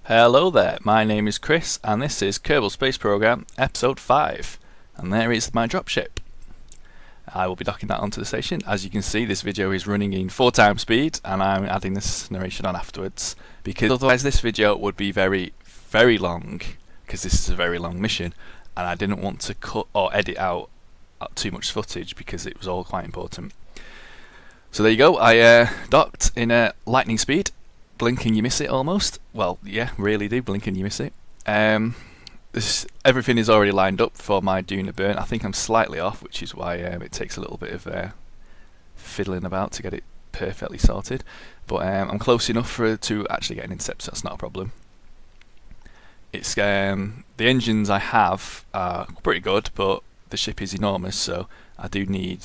Hello there, my name is Chris and this is Kerbal Space Program episode 5, and there is my dropship. I will be docking that onto the station. As you can see, this video is running in 4 times speed and I'm adding this narration on afterwards because otherwise this video would be very long, because this is a very long mission and I didn't want to cut or edit out too much footage because it was all quite important. So there you go, I docked in lightning speed. Blink and you miss it almost. Well, yeah, really do blink and you miss it. Everything is already lined up for my Duna burn. I think I'm slightly off, which is why it takes a little bit of fiddling about to get it perfectly sorted. But I'm close enough to actually get an intercept, so that's not a problem. It's the engines I have are pretty good, but the ship is enormous, so I do need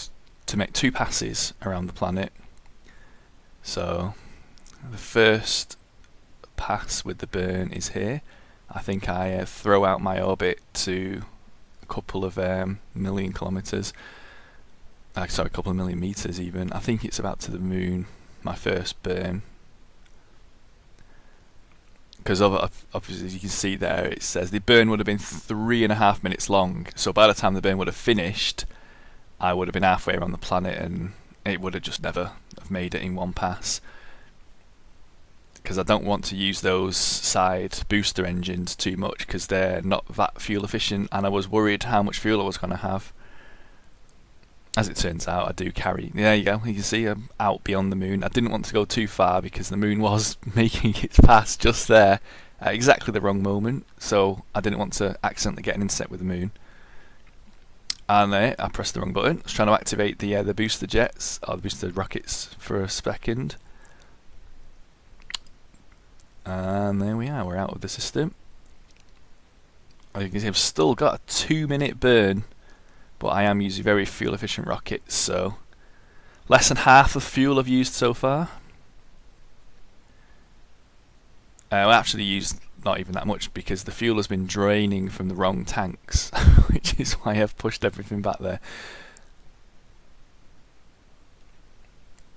to make 2 passes around the planet. So the first pass with the burn is here. I think I throw out my orbit to a couple of million kilometers. Sorry, a couple of million meters even. I think it's about to the moon, my first burn. Because obviously, as you can see there, it says the burn would have been 3.5 minutes long. So by the time the burn would have finished, I would have been halfway around the planet and it would have just never have made it in one pass. Because I don't want to use those side booster engines too much because they're not that fuel efficient, and I was worried how much fuel I was going to have. As it turns out, I do carry. There you go, you can see I'm out beyond the moon. I didn't want to go too far because the moon was making its pass just there at exactly the wrong moment, so I didn't want to accidentally get an intercept with the moon. And I pressed the wrong button. I was trying to activate the booster jets, or the booster rockets for a second. And there we are, we're out of the system. As you can see, I've still got a 2-minute burn, but I am using very fuel efficient rockets, so less than half of fuel I've used so far. I actually used not even that much because the fuel has been draining from the wrong tanks, which is why I've pushed everything back there.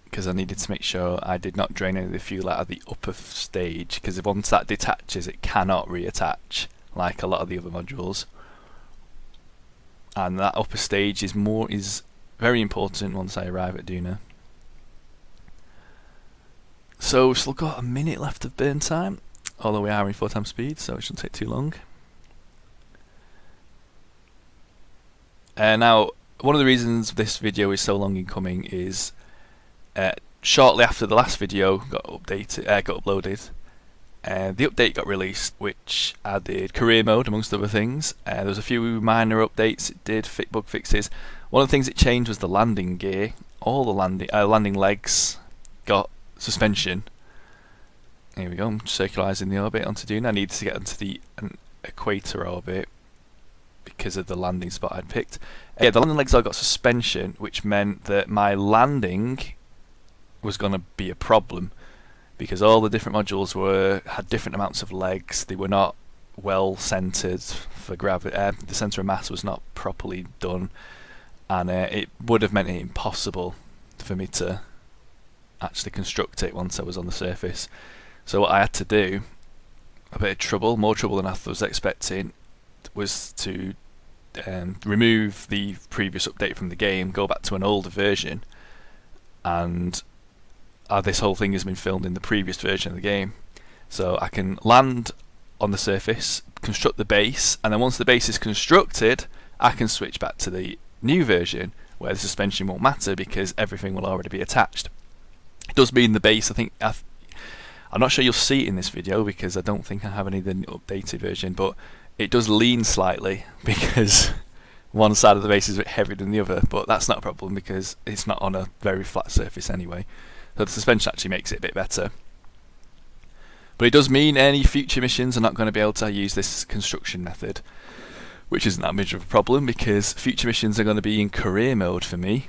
Because I needed to make sure I did not drain any of the fuel out of the upper stage, because once that detaches it cannot reattach like a lot of the other modules, and that upper stage is very important once I arrive at Duna. So we've still got a minute left of burn time, although we are in 4 times speed, so it shouldn't take too long. Now, one of the reasons this video is so long in coming is shortly after the last video got uploaded, the update got released, which added career mode amongst other things. There was a few minor updates it did, bug fixes. One of the things it changed was the landing gear. All the landing legs got suspension. Here we go, I'm circularising the orbit onto Duna. I need to get onto the equator orbit because of the landing spot I'd picked. The landing legs all got suspension, which meant that my landing was going to be a problem because all the different modules had different amounts of legs. They were not well centered for gravity. The center of mass was not properly done, and it would have meant it impossible for me to actually construct it once I was on the surface. So what I had to do, a bit of trouble, more trouble than I was expecting, was to remove the previous update from the game, go back to an older version, and this whole thing has been filmed in the previous version of the game. So I can land on the surface, construct the base, and then once the base is constructed, I can switch back to the new version where the suspension won't matter because everything will already be attached. It does mean the base, I'm not sure you'll see it in this video because I don't think I have any of the updated version, but it does lean slightly because one side of the base is a bit heavier than the other, but that's not a problem because it's not on a very flat surface anyway. So the suspension actually makes it a bit better. But it does mean any future missions are not going to be able to use this construction method, which isn't that much of a problem because future missions are going to be in career mode for me,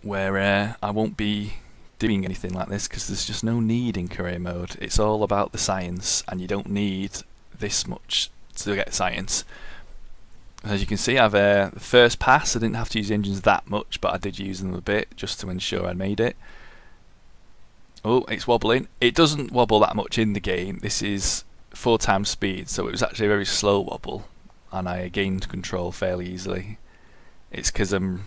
where I won't be doing anything like this because there's just no need in career mode. It's all about the science, and you don't need this much to get science. As you can see, I've the first pass I didn't have to use the engines that much, but I did use them a bit just to ensure I made it. Oh, it's wobbling. It doesn't wobble that much in the game. This is 4 times speed, so it was actually a very slow wobble, and I gained control fairly easily. It's because the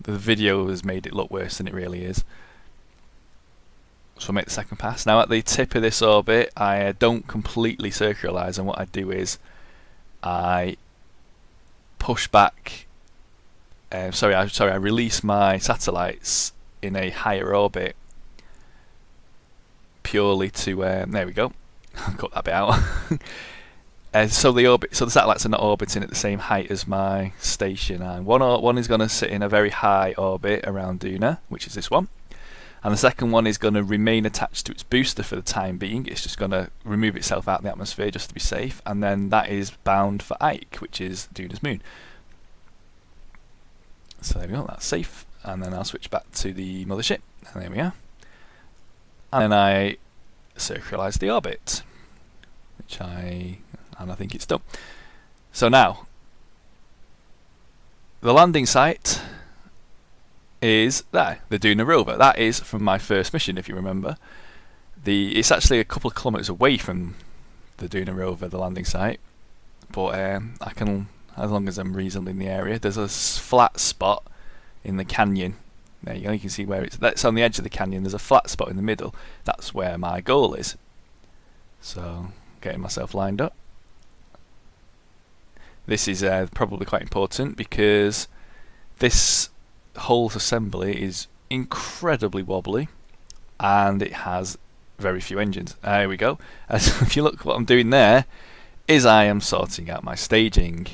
video has made it look worse than it really is. So I'll make the second pass. Now at the tip of this orbit, I don't completely circularize, and what I do is I push back. I release my satellites in a higher orbit purely to there we go. I'll cut that bit out. So the satellites are not orbiting at the same height as my station, and one is going to sit in a very high orbit around Duna, which is this one, and the second one is going to remain attached to its booster for the time being. It's just going to remove itself out of the atmosphere just to be safe, and then that is bound for Ike, which is Duna's moon. So there we go, that's safe, and then I'll switch back to the mothership, and there we are. And then I circularize the orbit, and I think it's done. So now, the landing site is there, the Duna rover. That is from my first mission, if you remember. It's actually a couple of kilometres away from the Duna rover, the landing site, but I can, as long as I'm reasonably in the area. There's a flat spot in the canyon. There you go, you can see where that's on the edge of the canyon. There's a flat spot in the middle. That's where my goal is. So, getting myself lined up. This is probably quite important because this whole assembly is incredibly wobbly and it has very few engines. There we go. If you look, what I'm doing there is I am sorting out my staging,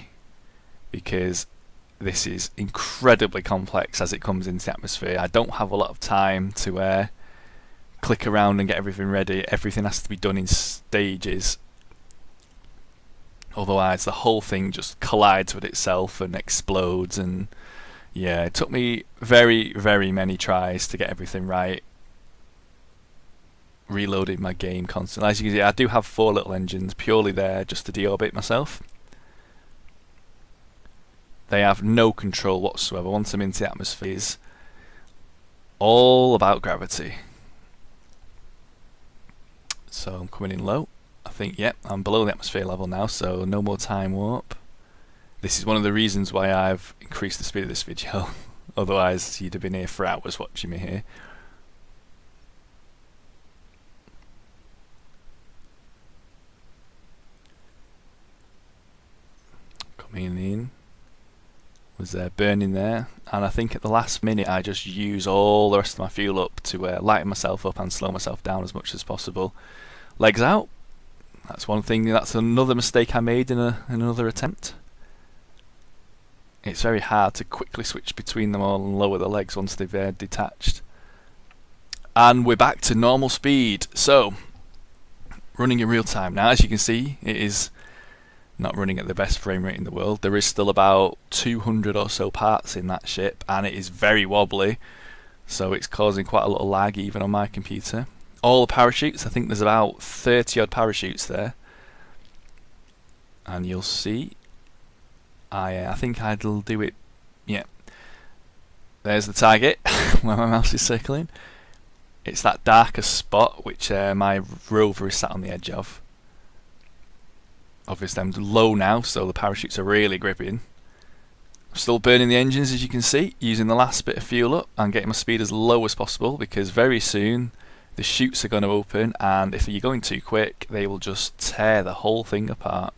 because this is incredibly complex as it comes into the atmosphere. I don't have a lot of time to click around and get everything ready. Everything has to be done in stages, otherwise the whole thing just collides with itself and explodes. And yeah, it took me very, very many tries to get everything right. Reloading my game constantly. As you can see, I do have 4 little engines purely there just to deorbit myself. They have no control whatsoever. Once I'm into the atmosphere, it's all about gravity. So I'm coming in low. I think, yep, I'm below the atmosphere level now, so no more time warp. This is one of the reasons why I've increased the speed of this video. Otherwise, you'd have been here for hours watching me here. Coming in. Was burning there, and I think at the last minute I just use all the rest of my fuel up to lighten myself up and slow myself down as much as possible. Legs out. That's one thing. That's another mistake I made in another attempt. It's very hard to quickly switch between them all and lower the legs once they've detached. And we're back to normal speed. So, running in real time now. As you can see, it is not running at the best frame rate in the world. There is still about 200 or so parts in that ship, and it is very wobbly, so it's causing quite a lot of lag even on my computer. All the parachutes, I think there's about 30 odd parachutes there, and you'll see I think I'll do it. Yeah, there's the target where my mouse is circling. It's that darker spot which my rover is sat on the edge of. Obviously I'm low now, so the parachutes are really gripping. I'm still burning the engines, as you can see, using the last bit of fuel up and getting my speed as low as possible, because very soon the chutes are going to open, and if you're going too quick they will just tear the whole thing apart.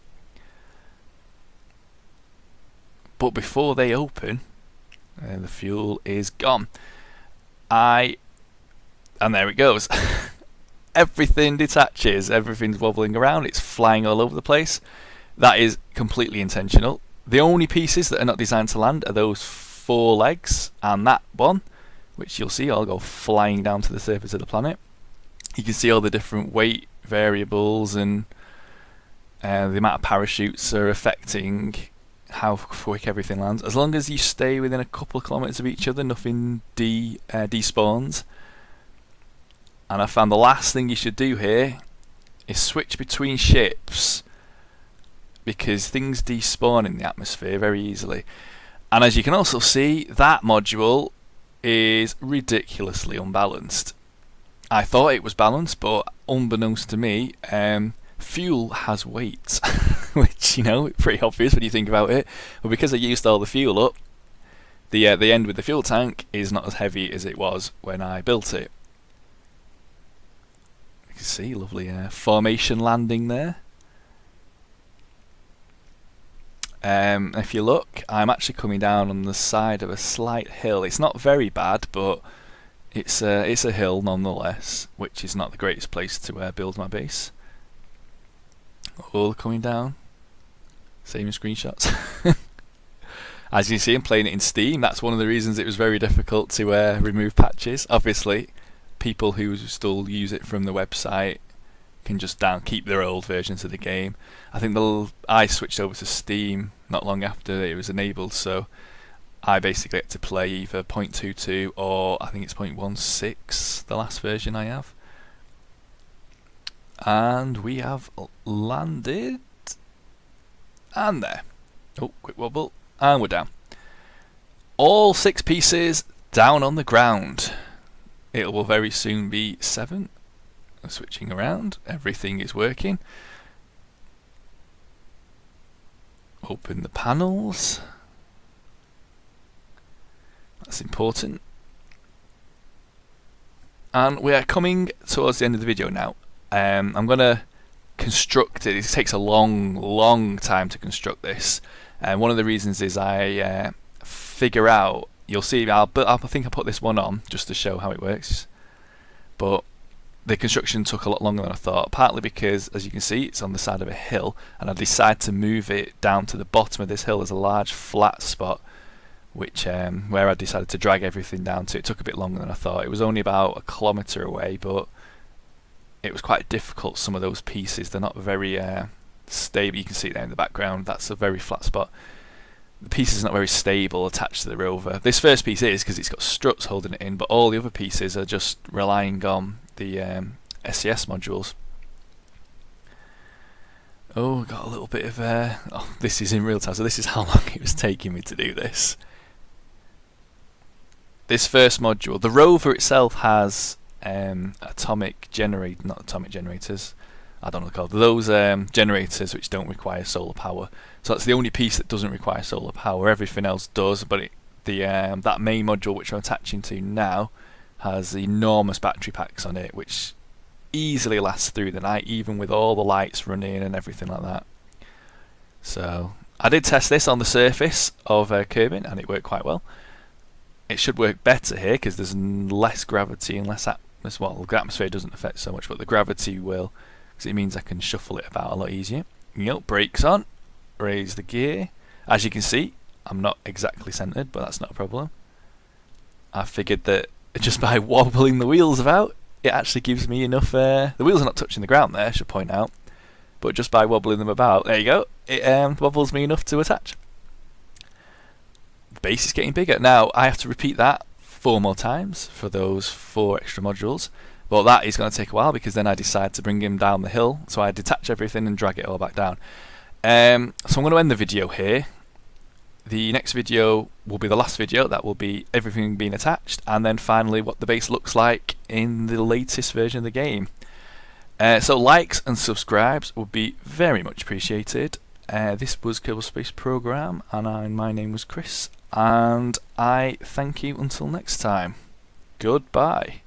But before they open, the fuel is gone. And there it goes. Everything detaches, everything's wobbling around, it's flying all over the place. That is completely intentional. The only pieces that are not designed to land are those 4 legs and that one, which you'll see all go flying down to the surface of the planet. You can see all the different weight variables and the amount of parachutes are affecting how quick everything lands. As long as you stay within a couple of kilometres of each other, nothing despawns. And I found the last thing you should do here is switch between ships, because things despawn in the atmosphere very easily. And as you can also see, that module is ridiculously unbalanced. I thought it was balanced, but unbeknownst to me, fuel has weight, which, you know, pretty obvious when you think about it. But because I used all the fuel up, the end with the fuel tank is not as heavy as it was when I built it. You can see lovely formation landing there. If you look, I'm actually coming down on the side of a slight hill. It's not very bad, but it's a hill nonetheless, which is not the greatest place to build my base. All coming down, saving screenshots. As you can see, I'm playing it in Steam. That's one of the reasons it was very difficult to remove patches. Obviously, people who still use it from the website can just keep their old versions of the game. I think I switched over to Steam not long after it was enabled, so I basically get to play either 0.22 or I think it's 0.16, the last version I have. And we have landed, and there. Oh, quick wobble, and we're down. All 6 pieces down on the ground. It will very soon be 7. Switching around, everything is working. Open the panels. That's important. And we are coming towards the end of the video now. I'm going to construct it. It takes a long time to construct this. And one of the reasons is I figure out, you'll see, I think I put this one on just to show how it works. But the construction took a lot longer than I thought, partly because, as you can see, it's on the side of a hill, and I decided to move it down to the bottom of this hill. There's a large flat spot, which where I decided to drag everything down to. It took a bit longer than I thought. It was only about 1 kilometre away, but it was quite difficult. Some of those pieces, they're not very stable. You can see it there in the background. That's a very flat spot. The piece is not very stable attached to the rover. This first piece is, because it's got struts holding it in, but all the other pieces are just relying on the SCS modules. Oh, got a little bit of this is in real time, so this is how long it was taking me to do this. This first module, the rover itself has atomic generators, not atomic generators, I don't know what they're called, those generators which don't require solar power. So that's the only piece that doesn't require solar power. Everything else does, but that main module which I'm attaching to now has enormous battery packs on it, which easily lasts through the night, even with all the lights running and everything like that. So I did test this on the surface of Kerbal, and it worked quite well. It should work better here because there's less gravity and less atmosphere. Well, the atmosphere doesn't affect so much, but the gravity will, because it means I can shuffle it about a lot easier. Yep, brakes on, raise the gear. As you can see, I'm not exactly centered, but that's not a problem. I figured that just by wobbling the wheels about, it actually gives me enough. The wheels are not touching the ground there, I should point out, but just by wobbling them about, there you go, it wobbles me enough to attach. The base is getting bigger. Now I have to repeat that 4 more times for those 4 extra modules, but that is going to take a while because then I decide to bring him down the hill, so I detach everything and drag it all back down. So I'm going to end the video here. The next video will be the last video. That will be everything being attached, and then finally what the base looks like in the latest version of the game. So likes and subscribes would be very much appreciated. This was Kerbal Space Program, and my name was Chris, and I thank you until next time. Goodbye.